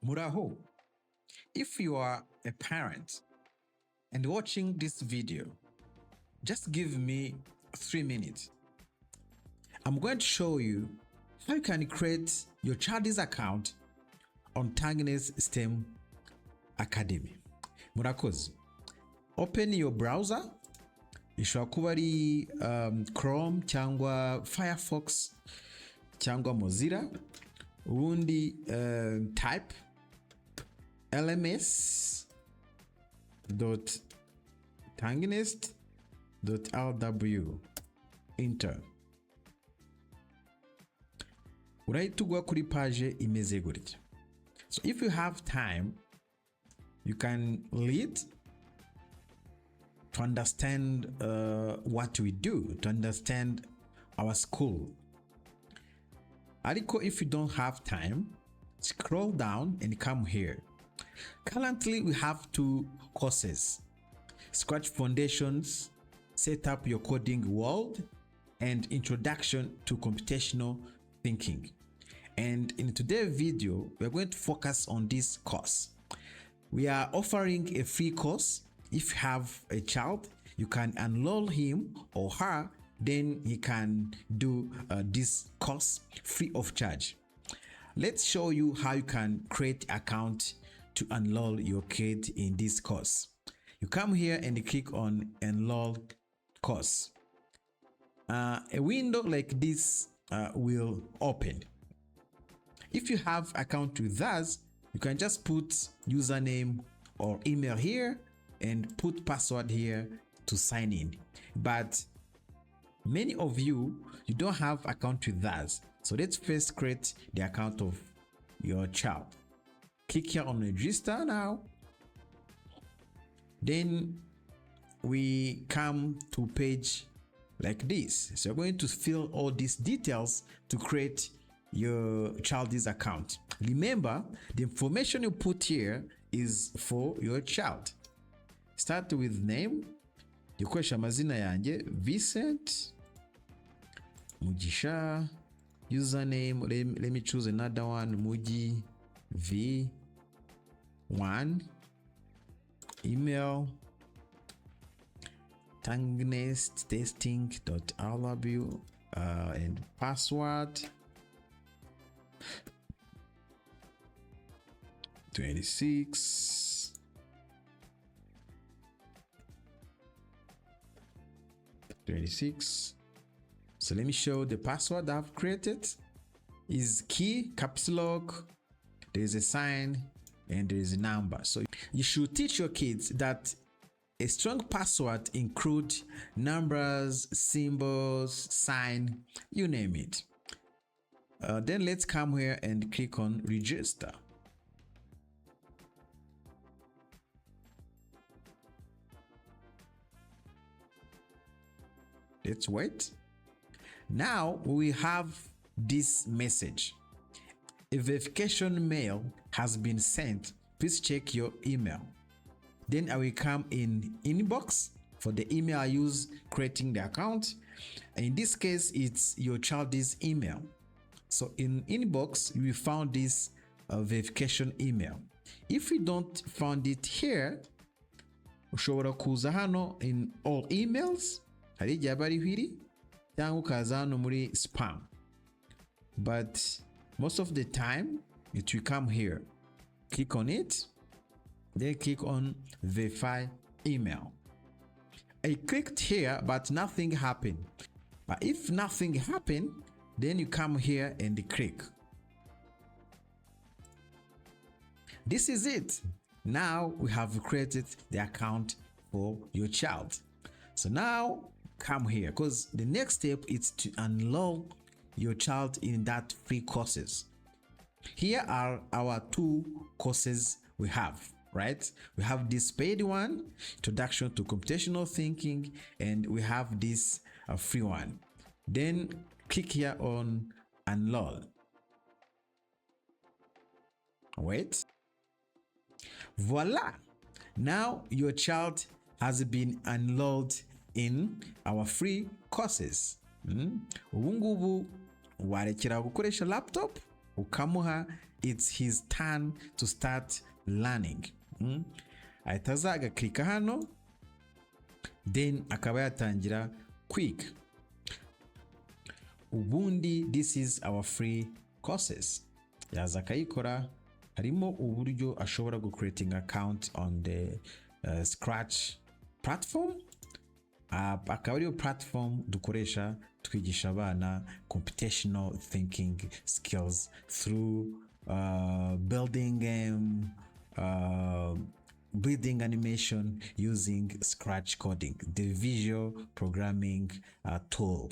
Muraho, if you are a parent and watching this video, just give me 3 minutes. I'm going to show you how you can create your child's account on Tangnest STEM Academy. Murakoze. Open your browser. Ishobora kuba ari Chrome cyangwa Firefox cyangwa Mozilla. Ubundi type lms.tangnest.rw, enter. Urahita ugwa kuri page imeze gutya. So if you have time, you can read to understand what we do, to understand our school. Ariko, if you don't have time, scroll down and come here. Currently, we have 2 courses: Scratch Foundations, Set Up Your Coding World, and Introduction to Computational Thinking. And in today's video, we're going to focus on this course. We are offering a free course. If you have a child, you can enroll him or her, then he can do this course free of charge. Let's show you how you can create an account to enroll your kid in this course. You come here and click on Enroll Course. A window like this will open. If you have account with us, you can just put username or email here and put password here to sign in. But many of you don't have account with us. So let's first create the account of your child. Click here on register now. Then we come to page like this. So you're going to fill all these details to create your child's account. Remember, the information you put here is for your child. Start with name. Ukoresha amazina yanjye Vincent Mugisha. Username, let me choose another one, Mugi V1. Email tangnest.testing.rw, and password 26 26. So let me show the password I've created. Is key, caps lock, there is a sign, and there is a number. So you should teach your kids that a strong password includes numbers, symbols, sign, you name it. Then let's come here and click on register. Let's wait. Now we have this message: a verification mail has been sent. Please check your email. Then I will come in inbox for the email I use creating the account. In this case, it's your child's email. So in inbox, you will find this verification email. If you don't find it here, ushobora kuza hano in all emails, hari igihe aba ariho iri, cyangwa ukaza hano muri spam. But most of the time, it will come here. Click on it, then click on verify email. I clicked here, but nothing happened. But if nothing happened, then you come here and click. This is it. Now we have created the account for your child. So now come here, because the next step is to enroll your child in that free courses. Here are our 2 courses we have, right? We have this paid one, Introduction to Computational Thinking, and we have this free one. Then click here on Enroll. Wait. Voila! Now your child has been enrolled in our free courses. Ubu ngubu warekera gukoresha laptop ukamuha it's his turn to start learning. ahita aza agakirika hano, then akaba yatangira kwiga. Ubundi this is our free courses, yaza akayikora. Harimo uburyo ashobora creating account on the Scratch platform. Akaba ariyo platform dukoresha twigisha abana computational thinking skills through building animation using Scratch coding, the visual programming tool.